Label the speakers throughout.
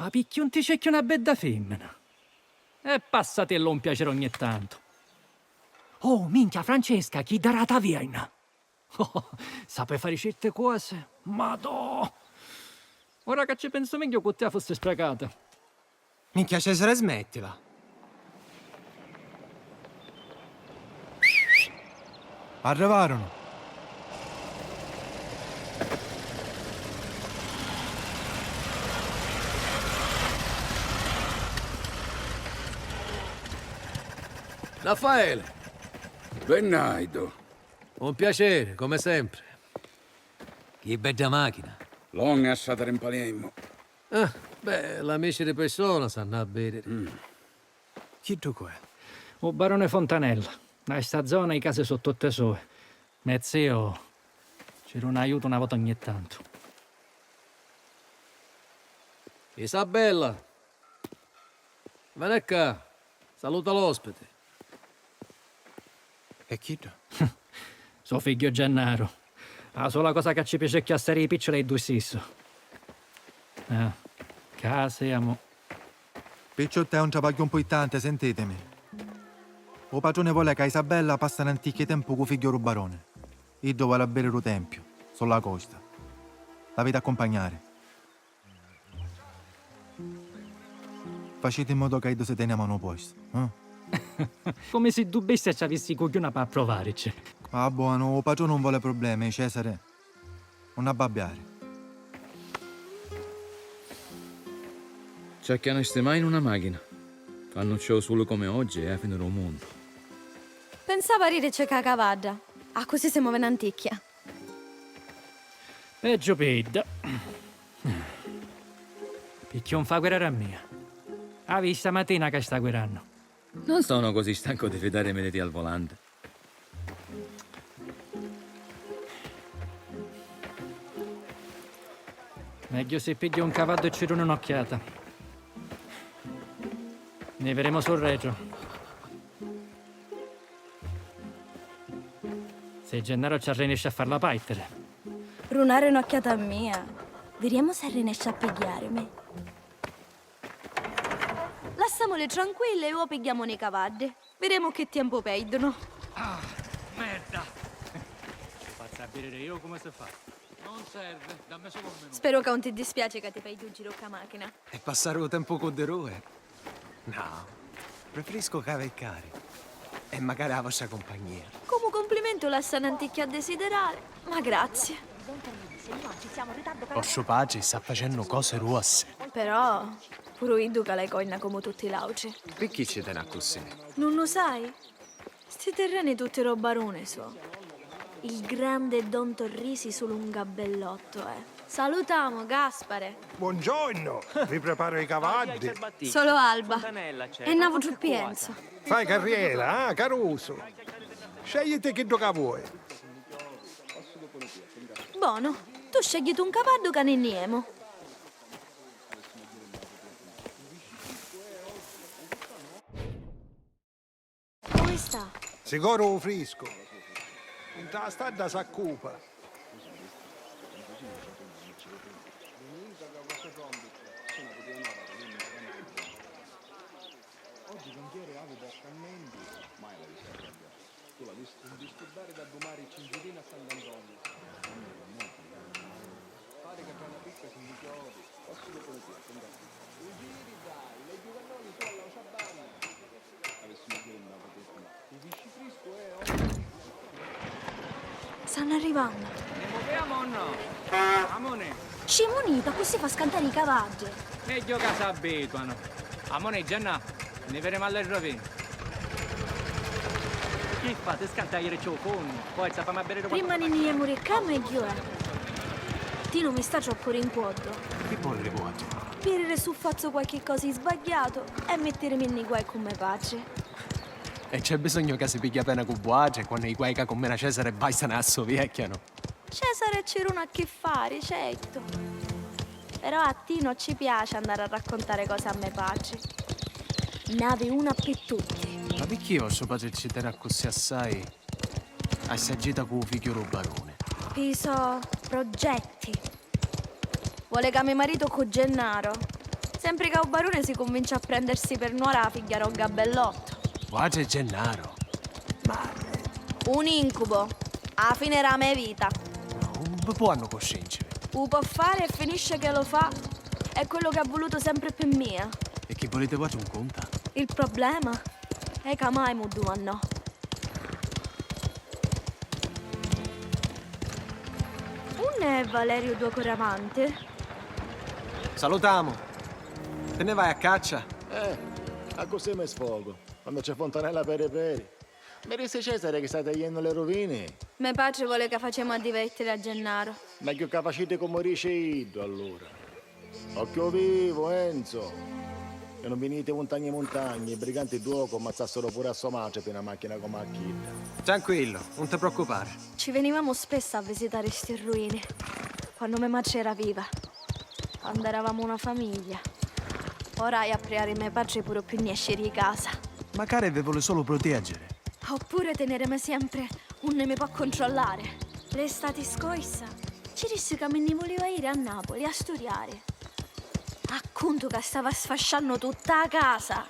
Speaker 1: Ma picchi un ticecchio una bella femmina. E passatello un piacere ogni tanto. Oh, minchia, Francesca, chi darà ta viena? Oh, sape fare certe cose? Madò! Ora che ci penso meglio, con te fosse sprecata.
Speaker 2: Minchia Cesare, smettila.
Speaker 3: Arrivarono.
Speaker 4: Raffaele, Bennaido,
Speaker 5: Un piacere, come sempre. Che bella macchina.
Speaker 4: long a stare in Palermo.
Speaker 5: Ah, beh, l'amici di persona sanno a bere.
Speaker 2: Chi tu è?
Speaker 1: O barone Fontanella. Da sta zona i case sono tutte sue. Mio zio ci un aiuto una volta ogni tanto.
Speaker 5: Isabella. Vieni qua. Saluta l'ospite.
Speaker 2: E chi tu?
Speaker 1: Suo figlio Gennaro. La sola cosa che ci piace è chiassare i piccoli è il due stesso. Case, amo.
Speaker 3: Picciotte è un travaglio importante, sentitemi. O padrone vuole che Isabella passi un antico tempo con figlio barone. Io vuole a bere il tempio, sulla costa. La vede accompagnare. Facete in modo che si teniamo a posto.
Speaker 1: Come se dubbessi ci avessi cogliona per provarci.
Speaker 3: Ah, buono, o padrone non vuole problemi, Cesare. Non abbabbiare.
Speaker 6: C'è che non stai mai in una macchina. Fanno ciò solo come oggi e a finire un mondo.
Speaker 7: Pensava a rire c'è cavaggia. Ah, così si muove un'anticchia.
Speaker 1: Peggio pedda. Picchion fa guerra mia. Ha visto stamattina che sta guerrando.
Speaker 6: Non sono così stanco di vedere mediti al volante.
Speaker 1: Meglio se piglia un cavallo e ci dà un'occhiata. Ne vedremo sul Reggio. Se Gennaro ci riesce a farla paitere.
Speaker 7: Runare un'occhiata a mia. Vediamo se riesce a pigliarmi. Lasciamole tranquille e ora pigliamo nei cavalli. Vedremo che tempo perdono.
Speaker 1: Ah, merda! Faccio a bere io come si fa. Non serve, dammi solo un minuto.
Speaker 7: Spero che non ti dispiace che ti fai un giro con la macchina.
Speaker 2: E passare il tempo con De Rue? No, preferisco cavalcare. E magari la vostra compagnia.
Speaker 7: Come complimento lascia un'anticchia a desiderare. Ma grazie.
Speaker 2: Posso pace sta facendo cose rosse.
Speaker 7: Però, pure io duca le coina come tutti i lauci.
Speaker 2: Perché ci tiene così?
Speaker 7: Non lo sai? Sti terreni tutti robarone so. Il grande Don Torrisi solo un gabellotto, Salutiamo, Gaspare.
Speaker 8: Buongiorno, vi preparo i cavalli.
Speaker 7: Solo Alba. E Navo Giuppienzo.
Speaker 8: Fai carriera, Caruso. Scegliti che gioca vuoi.
Speaker 7: Buono, tu scegli un cavallo che ne niemo. Come sta?
Speaker 8: Sicuro frisco. In la strada s'accupa.
Speaker 7: Stanno arrivando.
Speaker 1: Ne muoviamo o no? Amone,
Speaker 7: Scimonita, così fa scantare i cavalli.
Speaker 1: meglio che si abituano. Amone, Gianna, ne vedremo alle rovine. Che fate? Scantare il ciocone. Poi sappiamo a bere dopo.
Speaker 7: Prima ne niemo ricca, meglio è. Ti non mi sta troppo rinquadro.
Speaker 2: Che vuole rivuoto?
Speaker 7: Pirere su faccio qualche cosa di sbagliato e mettermi in guai come pace.
Speaker 2: E c'è bisogno che si piglia pena con buace quando i guai che con mena Cesare bastano a sovecchiano.
Speaker 7: Cesare c'era a che fare, certo. Però a te non ci piace andare a raccontare cose a me pace. Nave una per tutti.
Speaker 2: Ma perché io so padre ci tiene così assai? Assaggiata con figlio barone.
Speaker 7: Piso progetti. Vuole che mio marito con Gennaro. Sempre che un barone si convince a prendersi per nuora la figlia Rogga Bellotto.
Speaker 2: Guarda Gennaro. Ma
Speaker 7: Un incubo. A fine era mia vita.
Speaker 2: non può hanno coscienza.
Speaker 7: Lo può fare e finisce che lo fa. È quello che ha voluto sempre per mia.
Speaker 2: E che volete fare un conta?
Speaker 7: Il problema è che mai mu no. Un è Valerio Due Coramante.
Speaker 2: Salutiamo. Te ne vai a caccia?
Speaker 9: A così mi sfogo. Quando c'è Fontanella peri. Mi disse Cesare che sta tagliando le rovine.
Speaker 7: Me padre vuole che facciamo a divertire a Gennaro.
Speaker 9: Meglio che facete come dice Ido, allora. Occhio vivo, Enzo. Che non venite montagne, i briganti d'uoco ammazzassero pure a sua madre per una macchina come a Kid.
Speaker 2: Tranquillo, non ti preoccupare.
Speaker 7: Ci venivamo spesso a visitare queste ruine. Quando mia madre era viva. Quando eravamo una famiglia. Ora a priare mio padre pure più ne esce di casa.
Speaker 2: Magari vi vuole solo proteggere.
Speaker 7: Oppure teneremi sempre un ne mi può controllare. L'estate scorsa ci disse che me ne voleva ir a Napoli a studiare. Appunto che stava sfasciando tutta la casa.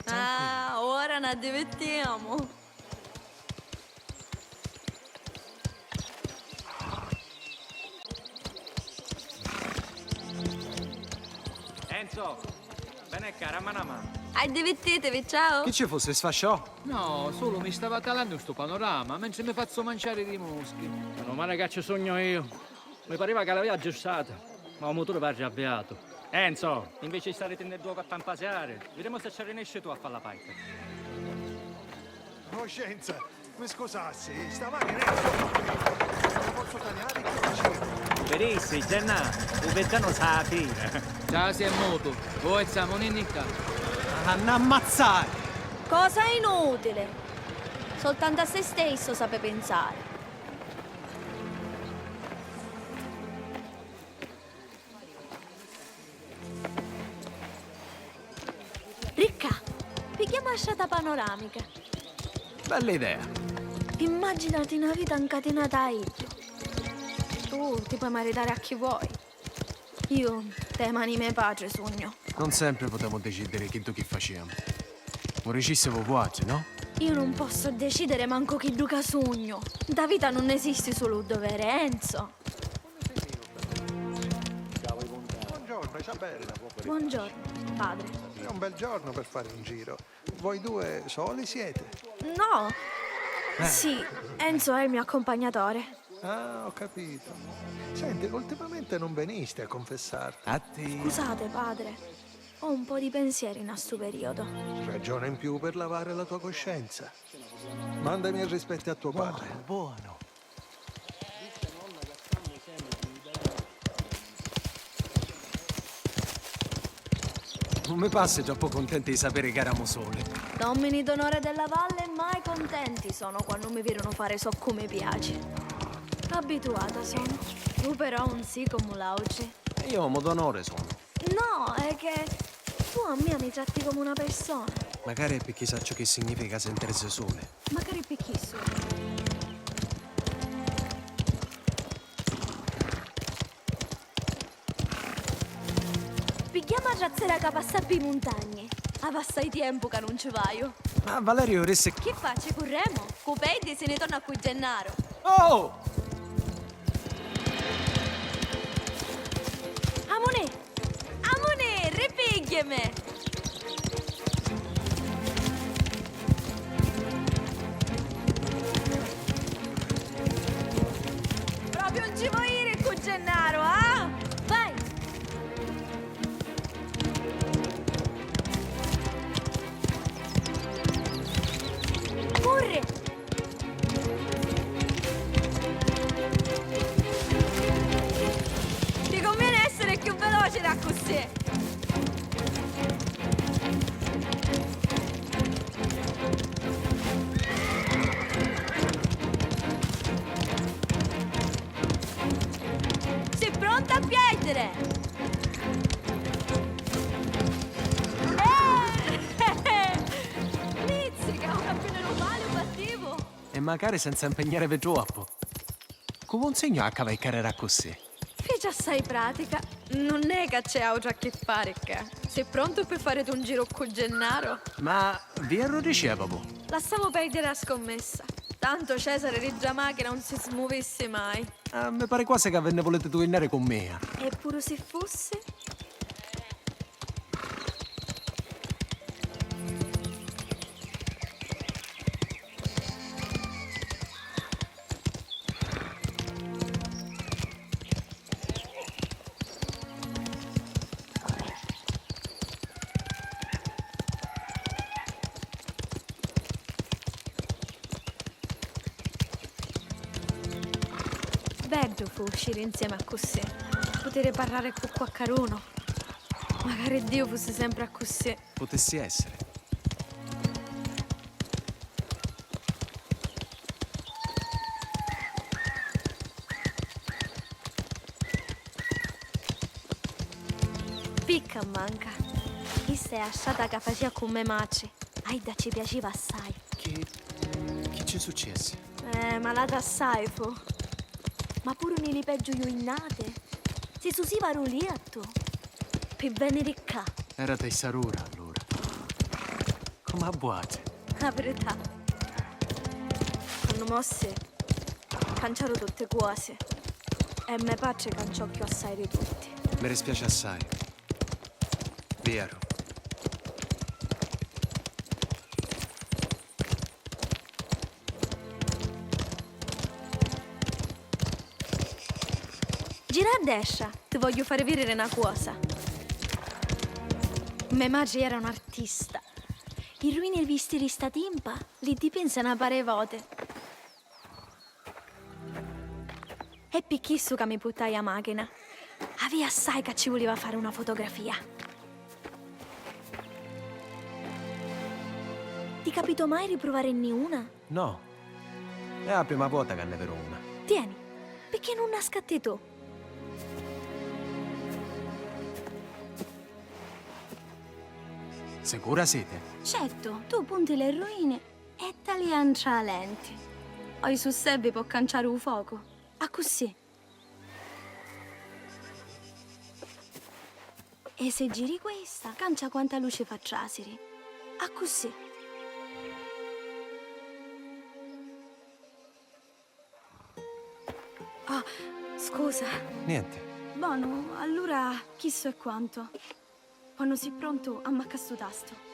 Speaker 7: Ah, ora ne divertiamo.
Speaker 1: Enzo, bene cara, mano.
Speaker 7: Divertitevi, ciao.
Speaker 2: Chi ci fosse sfasciò?
Speaker 6: No, solo mi stava calando sto panorama mentre mi faccio mangiare di mosche.
Speaker 1: Meno male che ci sogno io. Mi pareva che l'avevi aggiustata, ma il motore va avviato. Enzo, invece di stare tenendo a pampaseare, vedremo se ci riesci tu a fare la paica.
Speaker 8: Coscienza, mi scusassi, stamani non posso tagliare che facevo.
Speaker 1: Verissi, Gennaro, un vezzano sa la tira.
Speaker 6: Ciao, si è moto. Voi siamo in qua.
Speaker 2: Anna ammazzare!
Speaker 7: Cosa inutile. Soltanto a se stesso sape pensare. Ricca, pigliamo la strada panoramica.
Speaker 2: Bella idea.
Speaker 7: Immaginati una vita incatenata a Iddio. Tu ti puoi maritare a chi vuoi. Io, te mani mie pace, sogno.
Speaker 2: Non sempre potremo decidere chi facciamo. Vorrei vuote, no?
Speaker 7: Io non posso decidere manco chi duca sogno. Da vita non esiste solo un dovere, Enzo.
Speaker 8: Buongiorno Isabella.
Speaker 7: Buongiorno, padre.
Speaker 8: È un bel giorno per fare un giro. Voi due soli siete?
Speaker 7: No. Sì, Enzo è il mio accompagnatore.
Speaker 8: Ah, ho capito. Senti, ultimamente non veniste a confessarti.
Speaker 2: A te.
Speaker 7: Scusate, padre. Ho un po' di pensieri in questo periodo.
Speaker 8: Ragione in più per lavare la tua coscienza. Mandami il rispetto a tuo padre.
Speaker 2: Buono. Non mi passa troppo contenti di sapere che eravamo soli.
Speaker 7: Domini d'onore della valle mai contenti sono quando mi vedono fare so come piace. Abituata sono. Tu però un sì come l'auci.
Speaker 2: Io uomo d'onore sono.
Speaker 7: No, è che tu a me mi tratti come una persona.
Speaker 2: Magari è perché sa ciò che significa sentirsi sole.
Speaker 7: Magari picchisso. Pigliamo a razzera che passa per le montagne. A passai tempo che non ci vai.
Speaker 2: Ma Valerio resse...
Speaker 7: Che faccio? Corremo? Copedi se ne torna qui Gennaro.
Speaker 2: Oh!
Speaker 7: Amone! Amone! Ripigliami! Proprio non ci vuoi ire con Gennaro, ah? Vai! Corri! Ti conviene essere più veloce da così. re. Mizzica, un appena normale, un battivo.
Speaker 2: E magari senza impegnare per troppo. Come un segno a cavalcare così.
Speaker 7: Fece assai pratica. Non è che c'è altro a che fare, che. Sei pronto per fare un giro col Gennaro?
Speaker 2: Ma vi ero ricevuto.
Speaker 7: Lasciamo perdere la scommessa. Tanto Cesare di Giamacchina non si smuovesse mai.
Speaker 2: Mi pare quasi che ve ne volete tornare con me.
Speaker 7: Eppure se fosse... Bello fu uscire insieme a così. Poter parlare con qualcuno. Magari Dio fosse sempre a così.
Speaker 2: Potessi essere.
Speaker 7: Picca manca. Questa è asciata che faceva con me mace. Aida ci piaceva assai.
Speaker 2: Che ci è successo?
Speaker 7: Malata assai fu. Ma pure nelle peggio io innate. Si susiva rolietto. Per venire qua.
Speaker 2: Era tessarura allora. Come a buate.
Speaker 7: La verità. Quando mosse, canciaro tutte cose. E me pace canciocchio assai di tutti.
Speaker 2: Mi dispiace assai. Vero.
Speaker 7: Gira a destra, ti voglio fare vedere una cosa. Mia madre era un artista. I ruini visti di sta timpa li dipinse una pare volte. E picchisso che mi buttai a macchina. Aveva assai che ci voleva fare una fotografia. Ti capito mai riprovare in una?
Speaker 2: No. È la prima volta che ne vedo una.
Speaker 7: Tieni, perché non nascatti tu?
Speaker 2: Sicura siete?
Speaker 7: Certo, tu punti le ruine e tali entra lenti. Poi su Sebbi può canciare un fuoco. A così. E se giri questa, cancia quanta luce fa trasiri. A così. Ah, scusa.
Speaker 2: Niente.
Speaker 7: Buono, allora chi so e quanto. Quando sei pronto, ammacca sto tasto.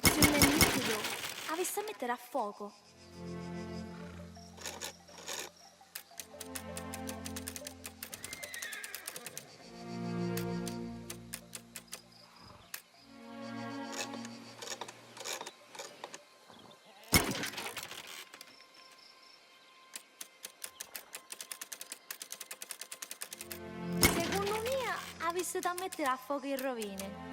Speaker 7: Se non è nitido, avessi a mettere a fuoco. Secondo me, avessi da mettere a fuoco in rovine.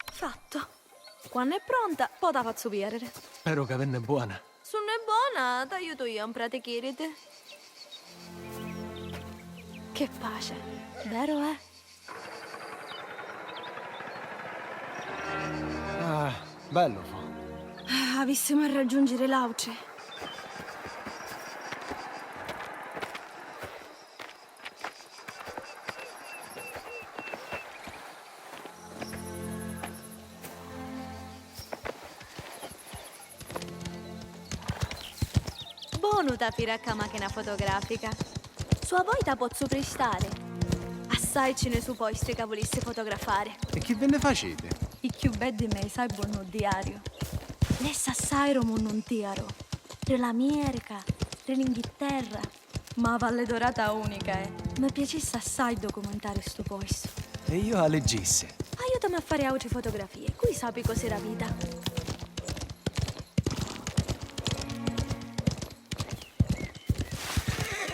Speaker 7: Fatto. Quando è pronta, poi la faccio vedere.
Speaker 2: Spero che venne buona.
Speaker 7: Se non è buona, ti aiuto io a praticare. Che pace, vero
Speaker 2: Ah, bello fu.
Speaker 7: Avessimo a raggiungere l'auce. venuta a la macchina fotografica. Sua volta posso prestare. Assai ce ne su posti che volesse fotografare.
Speaker 2: E che ve ne facete?
Speaker 7: I più belli me sai buono diario. Lessa assai romo non diaro. Dell'America, dell'Inghilterra. Ma Valle Dorata unica, Mi piacesse assai documentare sto posto.
Speaker 2: E io a leggisse.
Speaker 7: Aiutami a fare altre fotografie. Qui sappi cos'è la vita.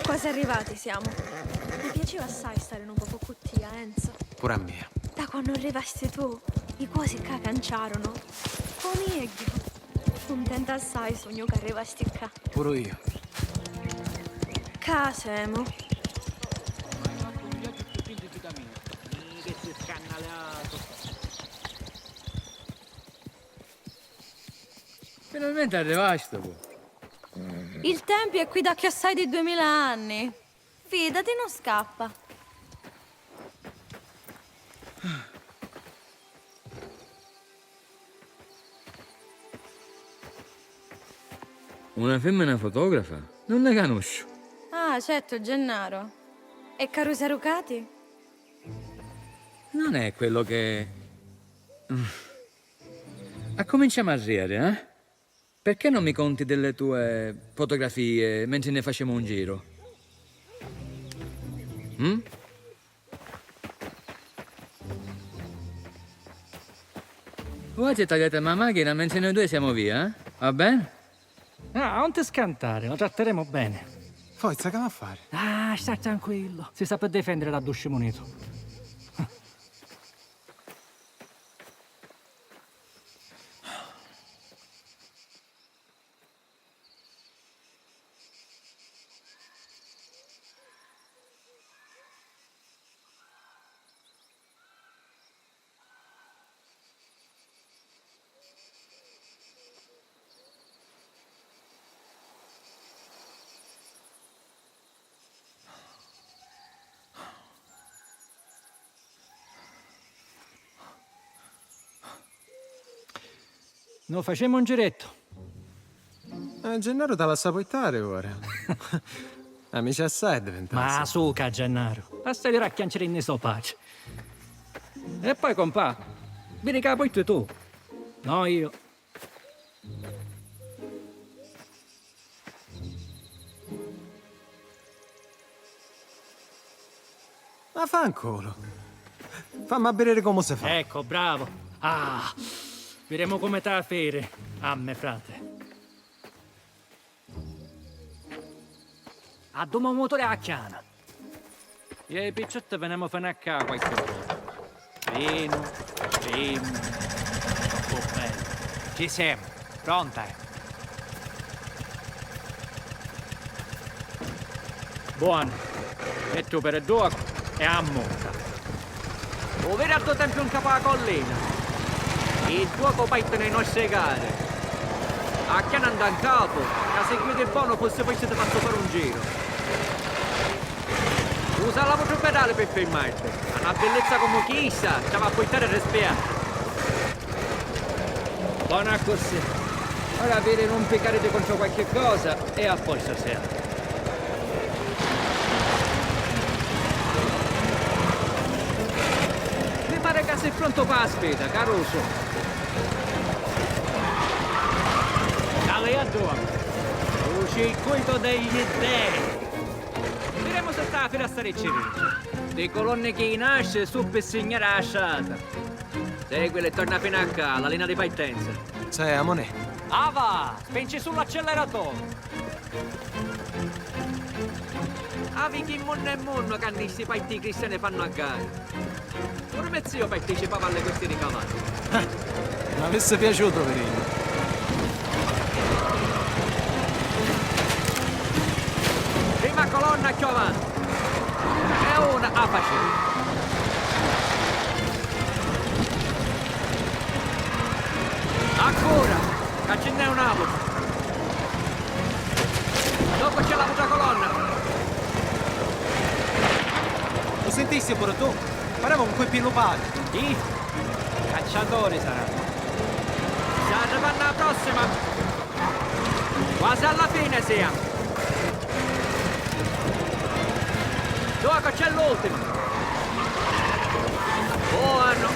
Speaker 7: Quasi arrivati siamo. Mi piaceva assai stare un po' con te, Enzo.
Speaker 2: Pure a me.
Speaker 7: Da quando arrivasti tu, i quasi canciarono. Come io. Contenta assai sogno che arrivasti qua.
Speaker 2: Pure io.
Speaker 7: Casemo.
Speaker 6: Finalmente arrivaste, tu.
Speaker 7: Il tempio è qui da che assai di 2000 anni. Fidati, non scappa.
Speaker 6: Una femmina fotografa? Non la conosco.
Speaker 7: Ah, certo, Gennaro. E Carusa Rucati?
Speaker 6: Non è quello che... Cominciamo a ridere, eh? Perché non mi conti delle tue fotografie mentre ne facciamo un giro? Oggi tagliate la macchina mentre noi due siamo via, eh? Va bene?
Speaker 1: Ah, non ti scantare, lo tratteremo bene.
Speaker 2: Forza, che va a fare?
Speaker 1: Ah, sta tranquillo. Si sa per difendere da Dusce Munito. No, facciamo un giretto.
Speaker 2: Gennaro te la sa portare ora. Amici assai è diventato.
Speaker 1: Ma suca, Gennaro. Basta di racchianciare in so pace. E poi, compà, vieni che la porti tu. No, io.
Speaker 2: Ma fanculo. Fammi a vedere come si fa.
Speaker 1: Ecco, bravo. Ah, vedremo come te la fere. A me, frate. A domo motore a chiana. Io e i picciotti veniamo fino a qua qualche volta. Vino, troppo bello.
Speaker 2: Ci siamo. Pronta?
Speaker 1: Buono. E tu per due e a monta. O vedi al tuo tempio in capo alla collina. E due copaiti nei nostri gare. A chiana andare in capo. E se chiudi buono forse poi siete fatto fare un giro. Usa la voce pedale per fermarti. Una bellezza come chissà, ci va a portare a respirare. Buona così. Ora vedi non piccarete contro qualche cosa e a posto siamo. Mi pare che sei pronto per la spesa, caruso. Dale a due. Il circuito degli dei. Vedremo se sta a stare cerino. Le colonne che nasce su per segnare la sciata. Seguile e torna fino a qua, la linea di partenza.
Speaker 2: Sai, amone.
Speaker 1: Ava, spingi sull'acceleratore. Avi chi monno e monno che questi parti cristiani fanno a gara. Pure mio zio partecipava alle questioni cavalli.
Speaker 2: Mi avesse piaciuto, Verino.
Speaker 1: Prima colonna più avanti. E una a facile. Ancora, che ce n'è una voce. Dopo c'è l'altra colonna.
Speaker 2: Lo sentissi pure tu? Pareva un quei pilupati.
Speaker 1: I cacciatori saranno. Stiamo arrivando alla prossima. Quasi alla fine siamo. che c'è l'ultimo! Buono!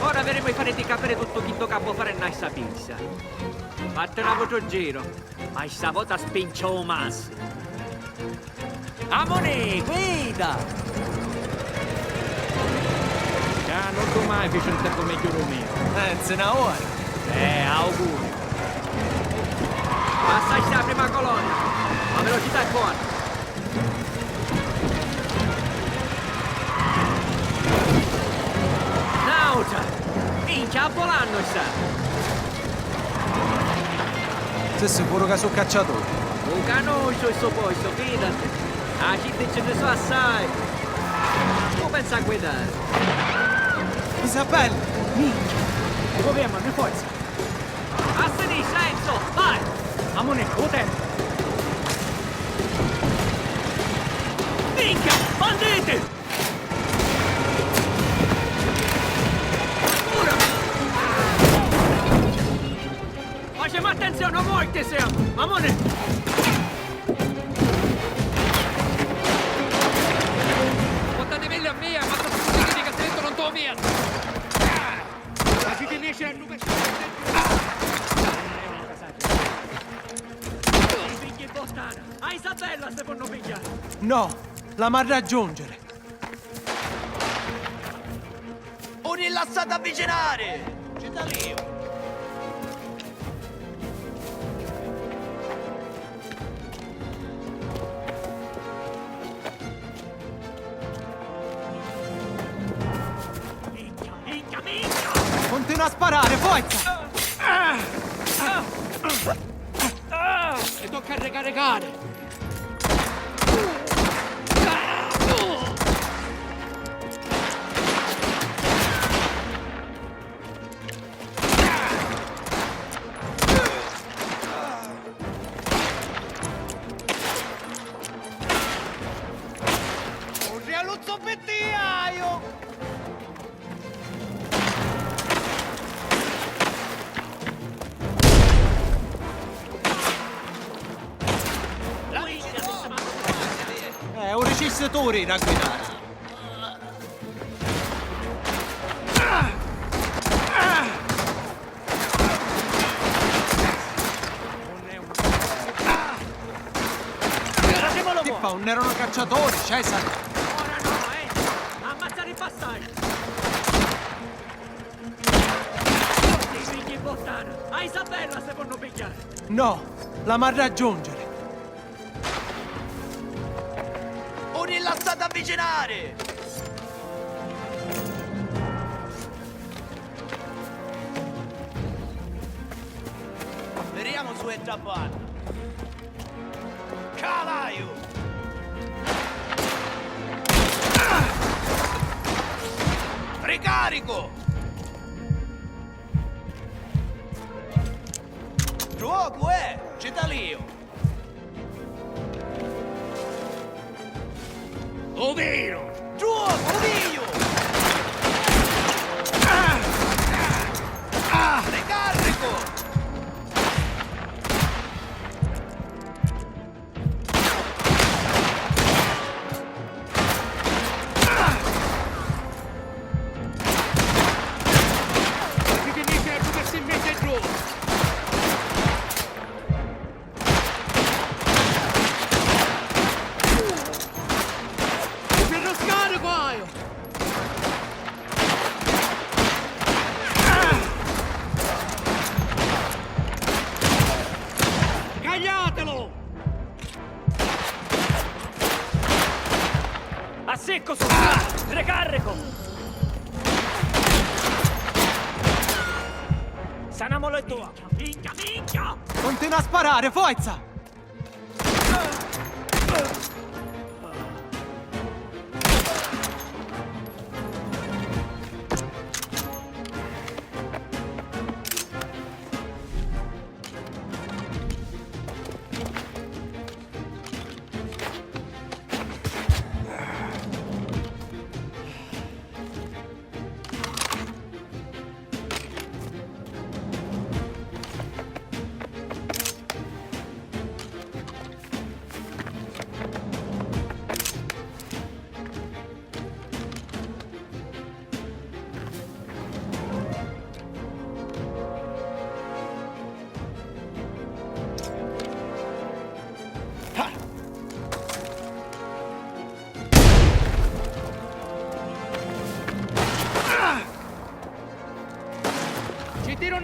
Speaker 1: Ora vedremo i fare di capire tutto chi capo fare in questa pizza. Fate un altro giro, ma questa volta spincio o massimo. Amone, guida! Già, non tu mai fece un tempo meglio mio.
Speaker 2: Se una ora.
Speaker 1: Auguri. Passa sta prima colonia. La velocità è buona. Nauta! Minchia, volando sta!
Speaker 2: Sei sicuro che sono cacciatore?
Speaker 1: Un conosco il suo posto, fidati. La città ce ne so assai. Tu pensa a guidare?
Speaker 2: Isabella!
Speaker 1: Proviamo, per forza. A sinistra, Enzo, vai! Amone, o tempo. Minchia, banditi! Ora! Facciamo attenzione, a morte siamo! Amone! Portate meglio a mia, ma tutti che sento non to via! Ma si finisce a nube... Figli bottana! A Isabella se vanno pigliare!
Speaker 2: No, la ma raggiungere.
Speaker 10: Un rilassato avvicinare! Ci da lì!
Speaker 2: Continua a sparare, forza!
Speaker 1: E tocca ricaricare!
Speaker 10: Un rialuzzo pettiaio!
Speaker 2: È un recissitore da guidare. Tippa, non erano cacciatori, Cesare.
Speaker 1: Ora no, ammazzare i bastardi! I figli bottana! A Isabella se vanno pigliare!
Speaker 2: No, la ma raggiungere.
Speaker 10: Un rilassato avvicinare! Vediamo su e trapano! Calaio! Ricarico! Gioco c'è da lì!
Speaker 1: Ovvero!
Speaker 10: Gioco, Dio! Ricarico!
Speaker 1: Si finisce a dove si mette giù! Per lo scarico, aio! Cagliatelo! A secco su! Recarico! Sanamolo è tua! Minchia, minchia!
Speaker 2: Continua a sparare, forza!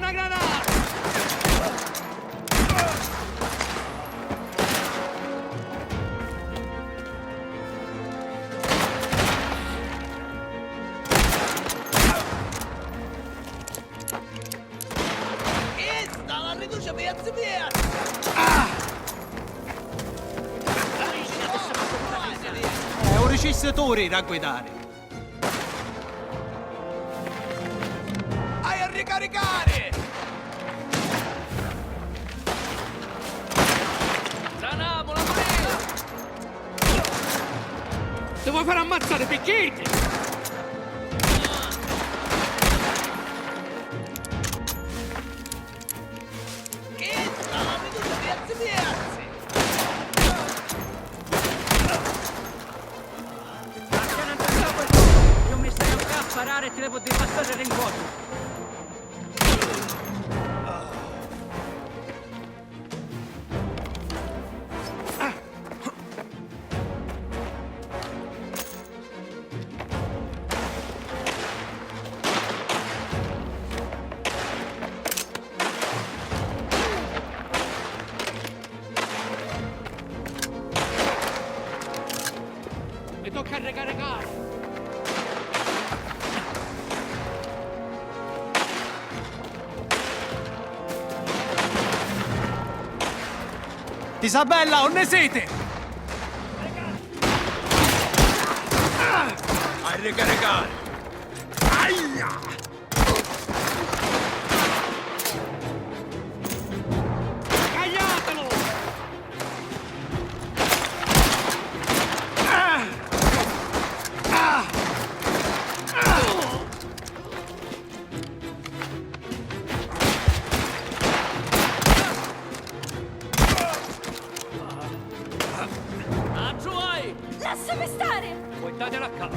Speaker 1: una granata!
Speaker 10: Questa la riduce piazza mia!
Speaker 2: È un recissatore da guidare.
Speaker 10: Hai a ricaricare!
Speaker 1: Sanamola, Maria! Ti vuoi far ammazzare, picchietti?
Speaker 10: Questa la riduce piazza mia!
Speaker 1: Io mi stai a sparare e ti devo devastare il rincuocio. Mi tocca ricaricare.
Speaker 2: Isabella, on ne siete?
Speaker 10: A ricaricare!
Speaker 1: Cagliatelo! Android!
Speaker 7: Lasciami stare!
Speaker 1: Portatela a casa.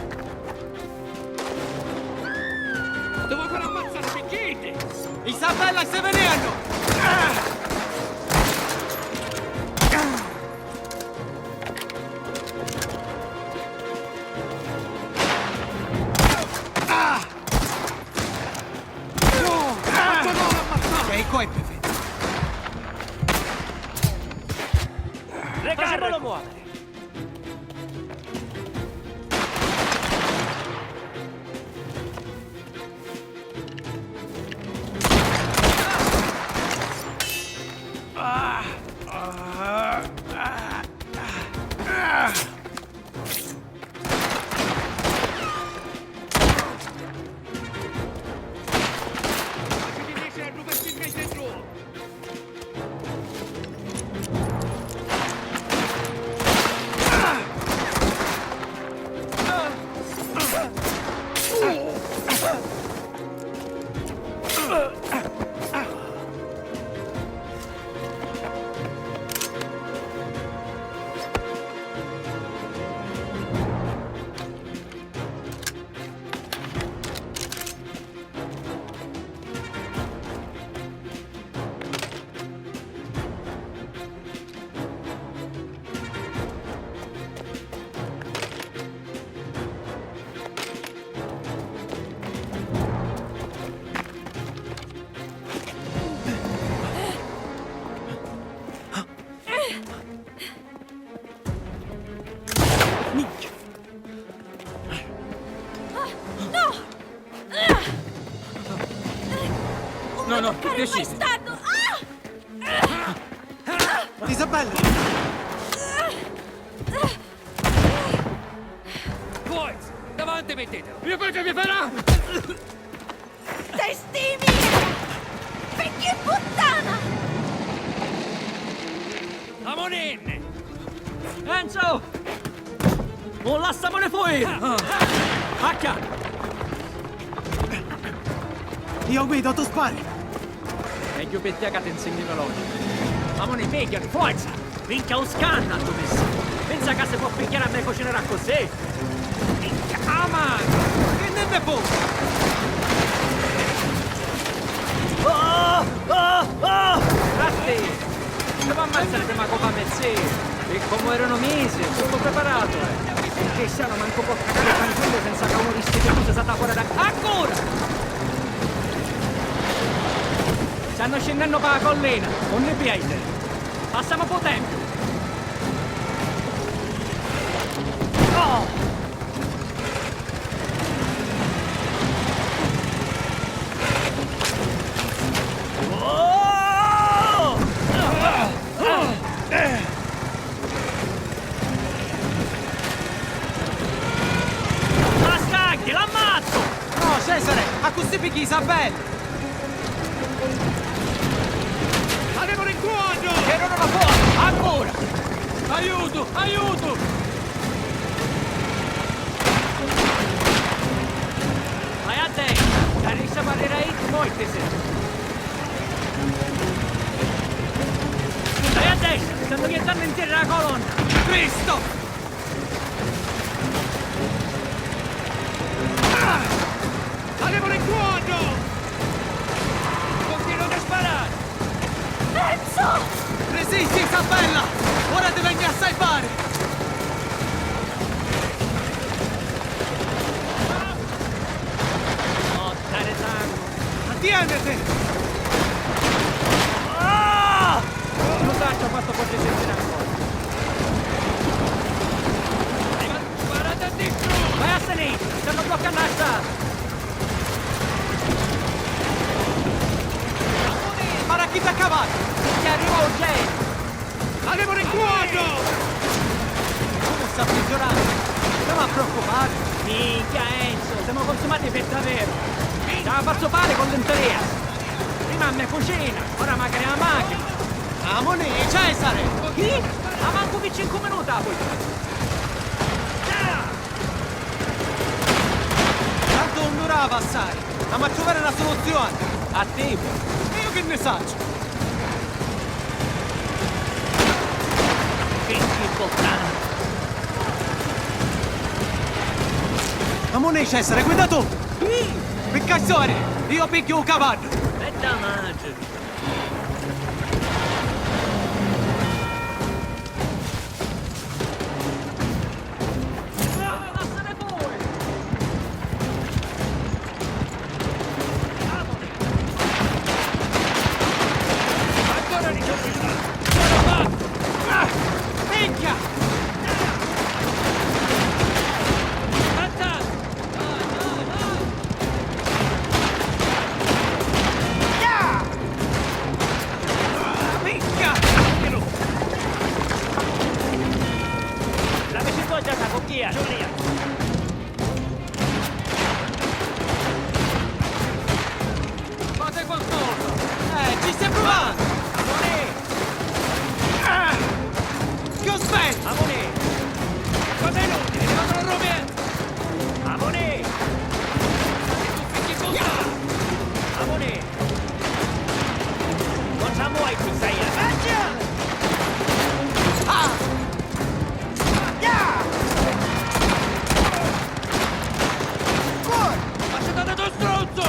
Speaker 1: Ti vuoi far ammazzare, picchietti?
Speaker 2: Isabella, se venendo! Che coi perfetto.
Speaker 1: Facciamolo muovere. No, no, riesci.
Speaker 7: Bastardo!
Speaker 3: Isabella!
Speaker 1: Boys, davanti mettete. Io quello che mi farà!
Speaker 7: Testimi! Perché puttana!
Speaker 1: Amonenne! Enzo! Non lasciamone fuori! Acca!
Speaker 2: Io guido, tu spari.
Speaker 1: Meglio per te che ti insegni veloce. Amone, meglio, forza! Minchia, un scanna tu messo! Pensa che se può picchiare a me cucinerà così! Minchia, ama!
Speaker 2: Che ne ne può?
Speaker 1: Oh! Oh! Oh! A te! Devo ammazzare prima copa mezz'era! E come erano mesi, tutto preparato, Perché se no manco può cagare tranquillo senza che uno rischia che tu sei stata fuori da... Ancora! Stanno scendendo per la collina, con le piede. Passiamo po' tempo. Oh! Mascagli, l'ammazzo!
Speaker 2: No, Cesare, a questi picchi Isabella!
Speaker 1: Avevo l'incontro! Erano da fuori! Ancora! Aiuto! Aiuto! Vai a destra! Carissa parlerai molte se. Vai a destra! Stanno gettando intera la colonna! Cristo! Avevo l'incontro! Continuano a sparare!
Speaker 7: Enzo!
Speaker 2: Resisti, Isabella! Ora ti vengi a salvare!
Speaker 1: Oh, dare sangue!
Speaker 2: Attieniti!
Speaker 1: Ah! Non faccio fatto forse sentire ancora! Sparate a destra! Vai a sinistra! Stanno bloccando la strada!
Speaker 2: Marachita a cavallo!
Speaker 1: Ti arriva urgente! Avevo l'incontro!
Speaker 2: Come sta peggiorando? Non a preoccupare!
Speaker 1: Minchia Enzo, siamo consumati per davvero! Stava faccio fare con l'enteria! Prima a me cucina, ora magari la macchina!
Speaker 2: Amone, Cesare!
Speaker 1: Chi? Ma manco di 5 minuti poi!
Speaker 2: Tanto non durava assai! Ma trovare una soluzione!
Speaker 1: A te!
Speaker 2: E io che ne saggio?
Speaker 1: Che schifo tanto!
Speaker 2: Amone, Cesare, guida tu! Per cazzone! Io picchio un cavallo!
Speaker 1: Aspetta mangiare!
Speaker 2: Fate qualcosa! Ci stiamo provando! Che ho smesso!
Speaker 1: Amone! Come inutile, devono rompere! Amone! Amone! Non sa muoi tu sei a faccia! Lasciate da stronzo!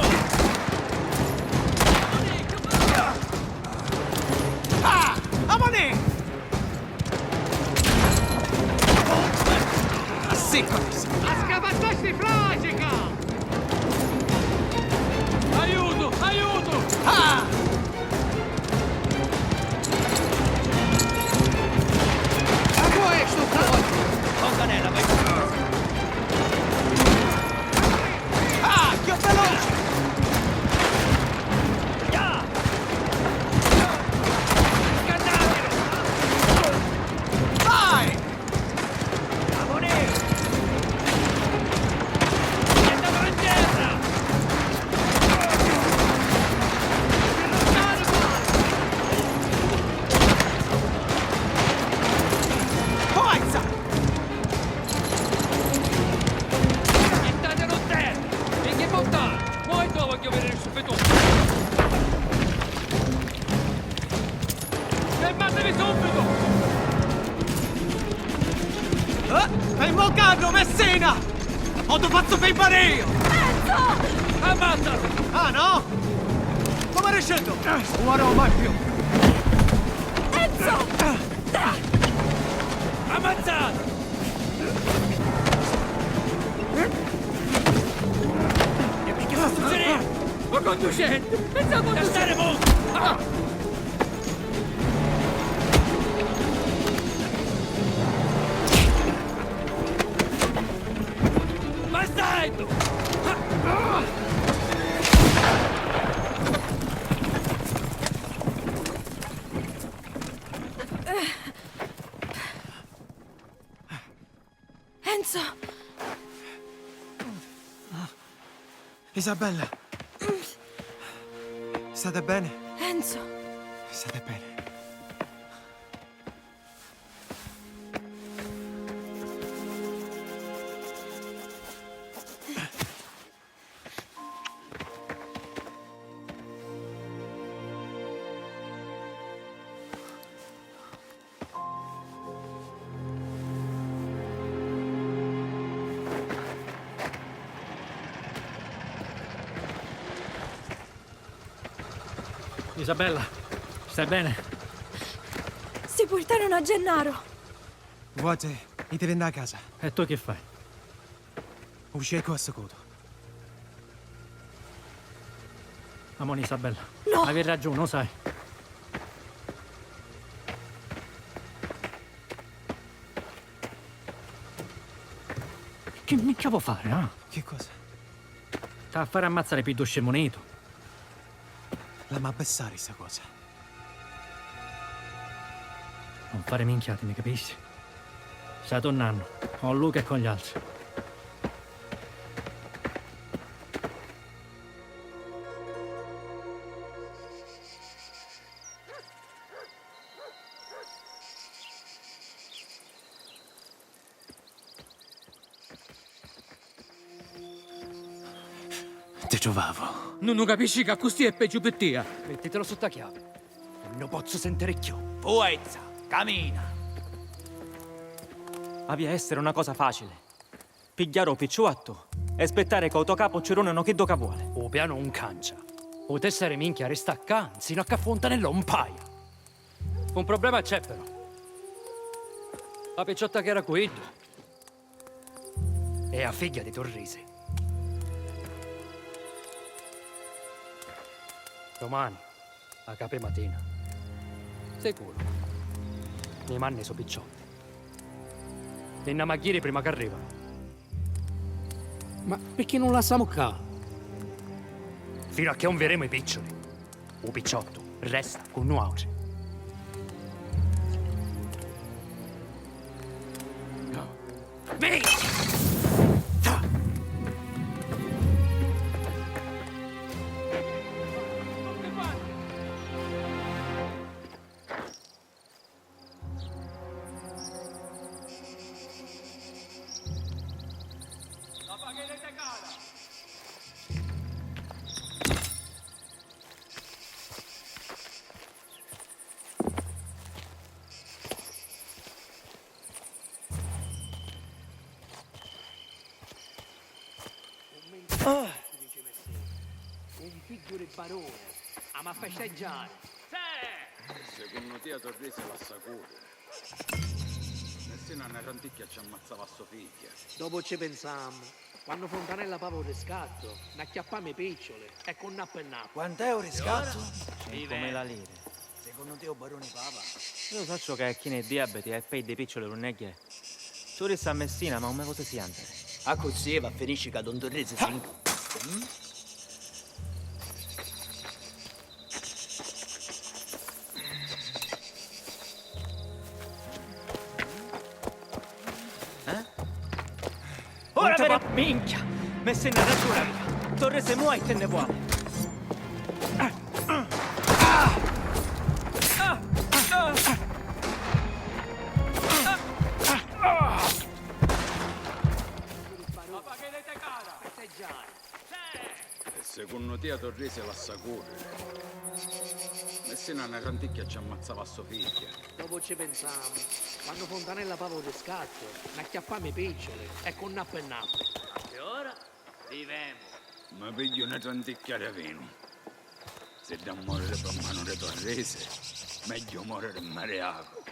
Speaker 2: Amone! Assicurati!
Speaker 1: Scappatassi fragica! Aiuto! Aiuto!
Speaker 2: A questo fuori!
Speaker 1: Fontanella, vai!
Speaker 2: Che veloce!
Speaker 1: Ya! Scannatelo!
Speaker 2: Vai!
Speaker 1: Amone! Andiamo in terra!
Speaker 2: Forza!
Speaker 1: Gettatelo a terra! E che montare! Poi tu voglio vedere subito! Fermatevi subito!
Speaker 2: È invocato, Messina! Ho ti faccio fermare io!
Speaker 1: Ammazza!
Speaker 2: Ah, no? Come riuscito? Non guardo mai più!
Speaker 7: Enzo!
Speaker 1: Ammazzato! Che sta succedendo?
Speaker 6: Stavo conducendo! E stavo conducendo! Bastardo!
Speaker 7: Enzo!
Speaker 2: Isabella! State bene?
Speaker 7: Enzo!
Speaker 2: State bene.
Speaker 1: Isabella, stai bene?
Speaker 7: Si portarono a Gennaro!
Speaker 2: Vuote, mi devi andare a casa.
Speaker 1: E tu che fai?
Speaker 2: Uscì con secondo.
Speaker 1: Amore Isabella.
Speaker 7: No.
Speaker 1: Avevi ragione, lo sai. Che minchia vuoi fare, eh?
Speaker 2: Che cosa?
Speaker 1: Sta a fare ammazzare per due scemonito.
Speaker 2: La ma bessare sta cosa.
Speaker 1: Non fare minchiate, mi capisci? Stai tornando, con Luca e con gli altri.
Speaker 2: Ti trovavo.
Speaker 6: Non capisci che così è peggio per te?
Speaker 1: Mettetelo sotto la chiave.
Speaker 10: Non posso sentire più. Forza, cammina.
Speaker 11: Aveva essere una cosa facile. Pigliare o picciuatto e aspettare che il tuo capo ci ronano che doca vuole.
Speaker 1: O piano un cancia. O tessere minchia resta accanto, sino a che fontanello un paio. Un problema c'è però. La picciotta che era qui è la figlia di Torrisi. Domani, a cape mattina. Sicuro. Mi manni so picciotti. E una maghieri prima che arrivano.
Speaker 6: Ma perché non la siamo qua?
Speaker 1: Fino a che non verremo i piccioli. O picciotto resta con noi altri. No. Vieni!
Speaker 6: Un figlio di barone, ama festeggiare.
Speaker 4: Secondo te a Torrese la sacura. Messina una ranticchia ci ammazzava a sua figlia.
Speaker 12: Dopo ci pensammo. Quando Fontanella pava un riscatto, ne acchiappammo i piccioli e con nappo e nappo.
Speaker 10: Quant'è un riscatto?
Speaker 11: 5.000 lire.
Speaker 10: Secondo te o barone papa?
Speaker 11: Io so che chi ne diabete e pei dei piccoli non è che. Tu resta a Messina, ma come cosa si anda?
Speaker 10: A così va finisce che Don Torrese si...
Speaker 11: Ora per minchia! Messina ragione via! Torrese muoi te ne vuole!
Speaker 4: E secondo te a Torrese la sacura. Messina una ranticchia ci ammazzava a sua figlia.
Speaker 12: Dopo ci pensammo. Quando Fontanella pava un riscatto, ne acchiappammo i piccioli e con nappo e nappo.
Speaker 10: E ora vivemo.
Speaker 4: Ma piglio una ranticchia di vino. Se da morire per mano di Torrese, meglio morire mareato.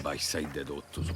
Speaker 4: abbassa il dedotto su.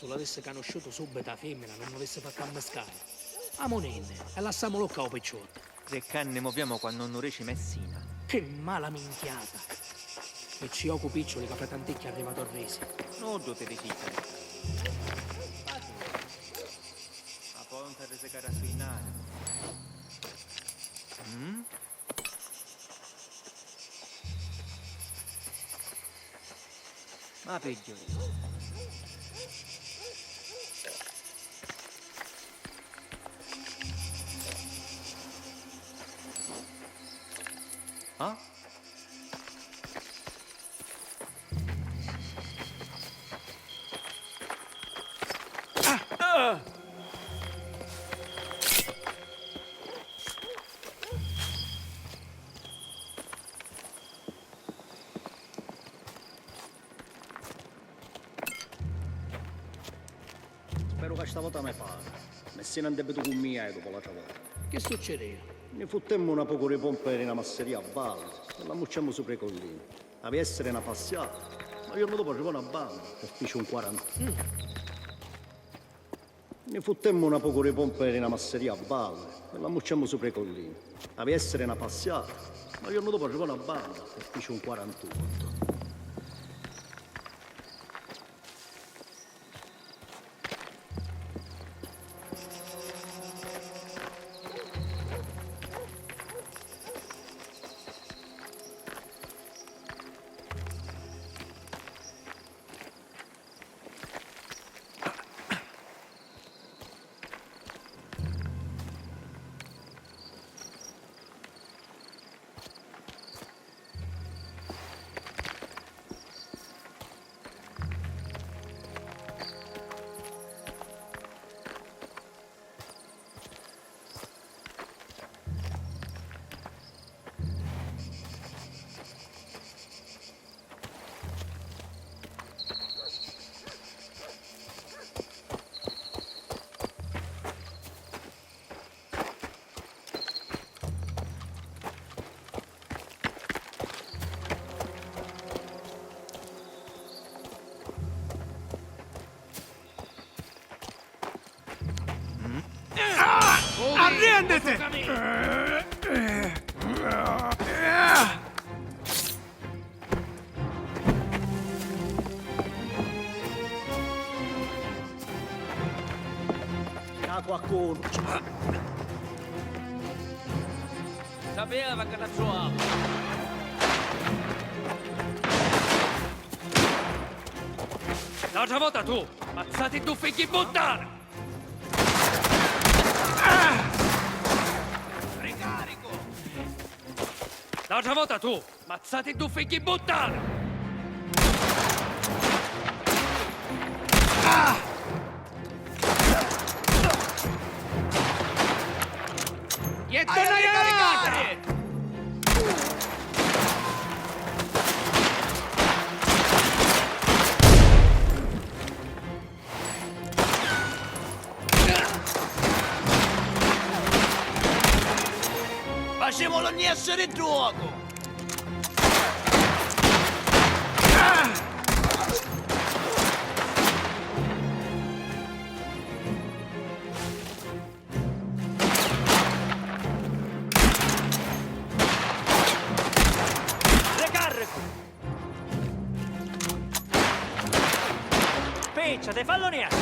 Speaker 12: Se l'avesse conosciuto subito la femmina, non mi avesse fatto ammascare. A monenne, e lasciamo l'occa picciotto.
Speaker 11: Se che ne muoviamo quando non riesci Messina.
Speaker 12: Che mala minchiata. E ci occupi piccioli che fra tanticchi è arrivato a resi.
Speaker 11: Non dovete decidere. Ma poi non ti rese cara sui nari. Ma peggio. Ah?
Speaker 13: Spero che stavolta mi fa. Messina in debito con mia dopo l'altra volta.
Speaker 12: Che succedeva?
Speaker 13: Ne fottemmo una poco di pompa in una masseria a valle e la mucciamo sopra i collini. Deve essere una passiata, ma il giorno dopo arriva una banda e fece un 40. Ne fottemmo una poco di pompa in una masseria a valle e la mucciamo sopra i collini. Deve essere una passiata, ma il giorno dopo arriva una banda e fece un 48.
Speaker 2: Arrendete!
Speaker 13: a qualcuno.
Speaker 6: Sapeva che la sua. L'altra volta tu, mazzati tu figli buttare! Ricarico! L'altra volta tu, mazzati tu figli buttare! Niente da ricaricare!
Speaker 10: Facevolo non essere gioco!
Speaker 11: Recarico! Spicciate, fallo niente!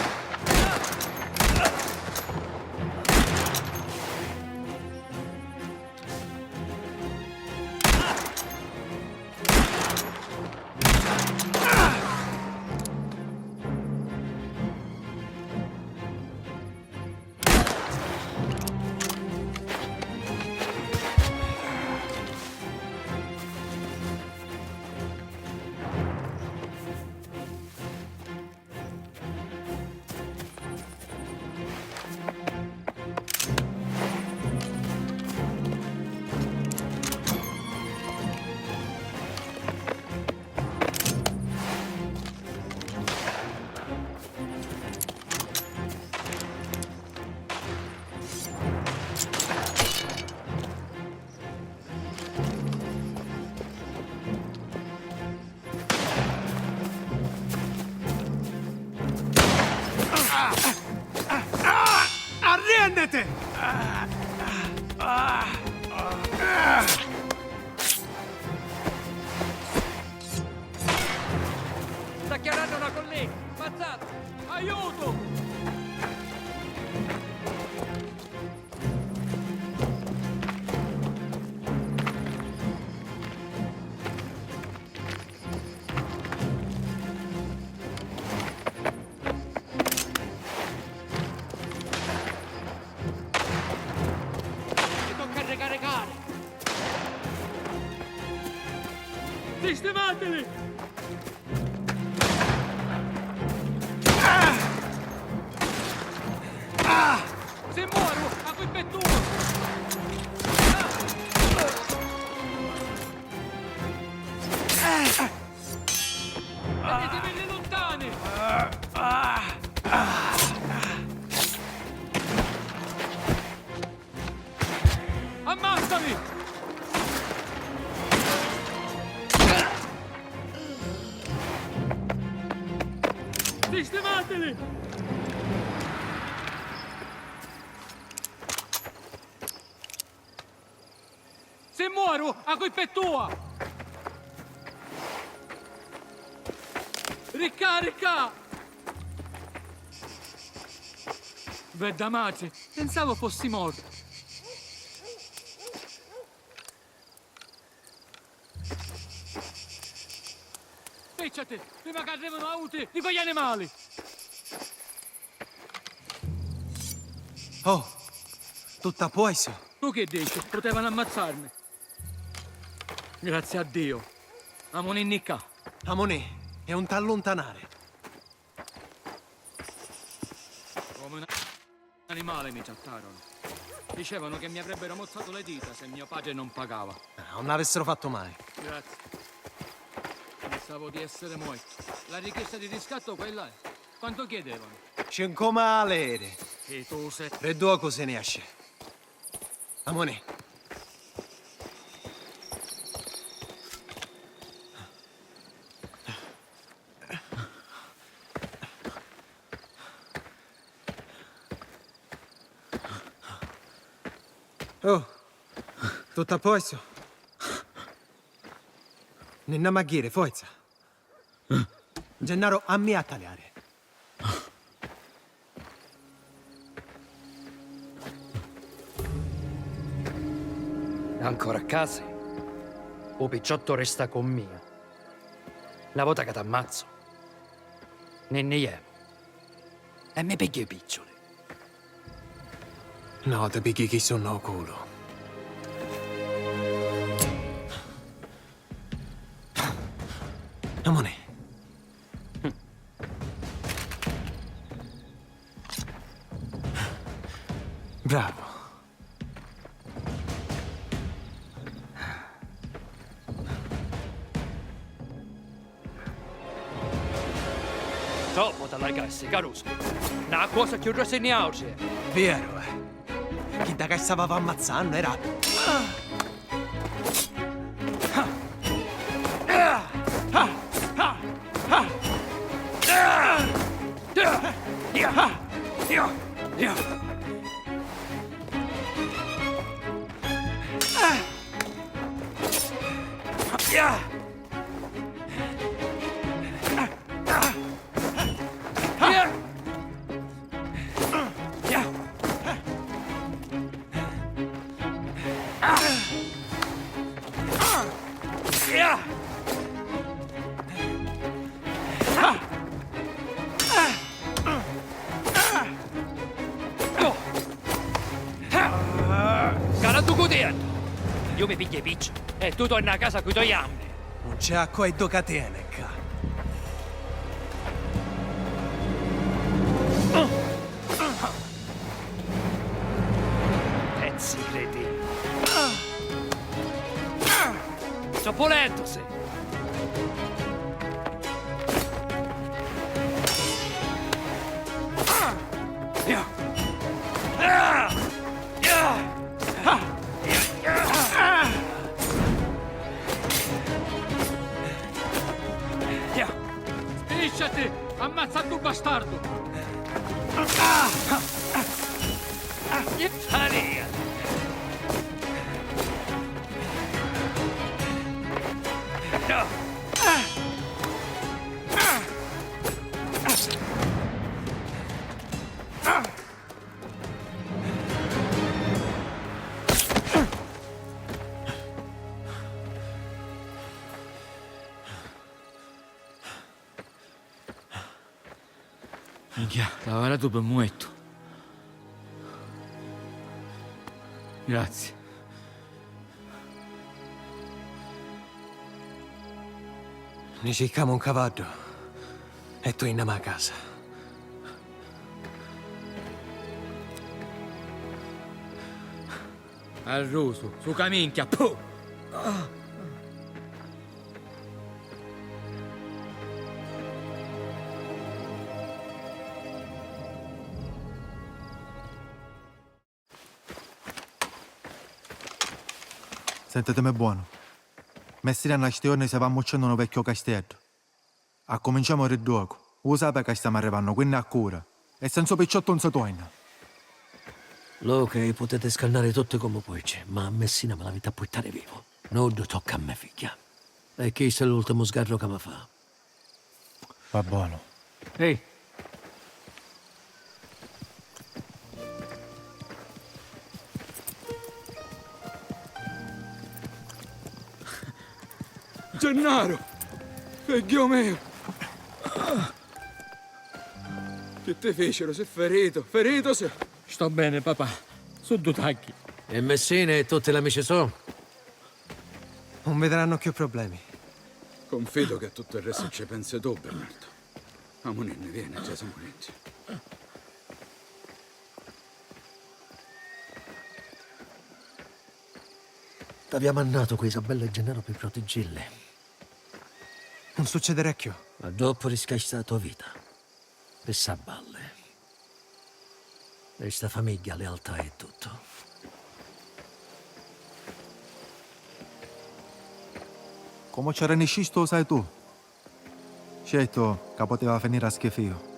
Speaker 2: Arrendete!
Speaker 1: Sta chiarando una collega! Mazzato! Aiuto! Mi tocca ricaricare! Sistemateli! Se muoio, a quel pettuno! Teneteveli lontani! Ammazzali! Sistemateli! Se muoio, a colpa è tua! Ricarica! Vedda madre, pensavo fossi morto. Spicciati, prima che arrivano auti di quegli animali!
Speaker 2: Oh, tutto a posto?
Speaker 1: Tu che dici? Potevano ammazzarmi. Grazie a Dio. Amone Nicca.
Speaker 2: Amone, è un t'allontanare.
Speaker 1: Come un animale mi trattarono. Dicevano che mi avrebbero mozzato le dita se mio padre non pagava.
Speaker 2: Non l'avessero fatto mai.
Speaker 1: Grazie. Pensavo di essere morto. La richiesta di riscatto quella è. Quanto chiedevano?
Speaker 2: 5 lire.
Speaker 1: E tu sei...
Speaker 2: Per 2 cose ne esce. Amone. Oh, tutto a posto? Nenna maghiere, forza. Gennaro, a me a tagliare.
Speaker 6: Ancora a casa? O picciotto resta con mia. Una volta che t'ammazzo, ne niemo. E mi pigli i piccioli.
Speaker 2: No, te picchi chi sono culo. Amone. Bravo.
Speaker 6: Dopo te la cassa, Caruso. Una cosa più rassegna oggi.
Speaker 2: Vero, Chi da che stavamo ammazzando era...
Speaker 6: Cara tu cudendo. Io mi piglio i piccioli e tu torni a casa con i tuoi ammi.
Speaker 2: Non c'è acqua e do catene, ca.
Speaker 6: Pezzi cretini. Troppo lento sei.
Speaker 1: Spisciati! Ammazza tu bastardo!
Speaker 6: Che faria!
Speaker 1: Minchia, lavorato per muetto. Grazie.
Speaker 2: Ne cerchiamo un cavallo e torniamo a casa.
Speaker 6: Al ruso, su caminchia, puh!
Speaker 3: Sentetemi buono. Messina a giorni se va muccendo un vecchio castello. A cominciamo il gioco. Lo sape che stiamo arrivando, quindi a cura. E senza picciotto non si torna.
Speaker 12: Ok, potete scannare tutto come puoi, ma a Messina me l'avete a buttare vivo. Non tocca a me, figlia. E questo è l'ultimo sgarro che mi fa.
Speaker 3: Va buono.
Speaker 1: Ehi,
Speaker 4: Gennaro! Figlio mio! Che te fecero? Sei ferito? Ferito sei?
Speaker 1: sto bene, papà. Su due tacchi.
Speaker 12: E Messina e tutti gli amici sono?
Speaker 2: Non vedranno più problemi.
Speaker 4: Confido che a tutto il resto ci pensi tu, Bernardo. Amonenne, vieni, già siamo uniti.
Speaker 12: T'abbiamo mandato qui Isabella e Gennaro per proteggerle.
Speaker 2: Non succederà più.
Speaker 12: Ma dopo rischiai la tua vita. Per sabballe. Per sta famiglia, lealtà e tutto.
Speaker 3: Come c'era nescisto lo sai tu. Certo che poteva finire a schifio.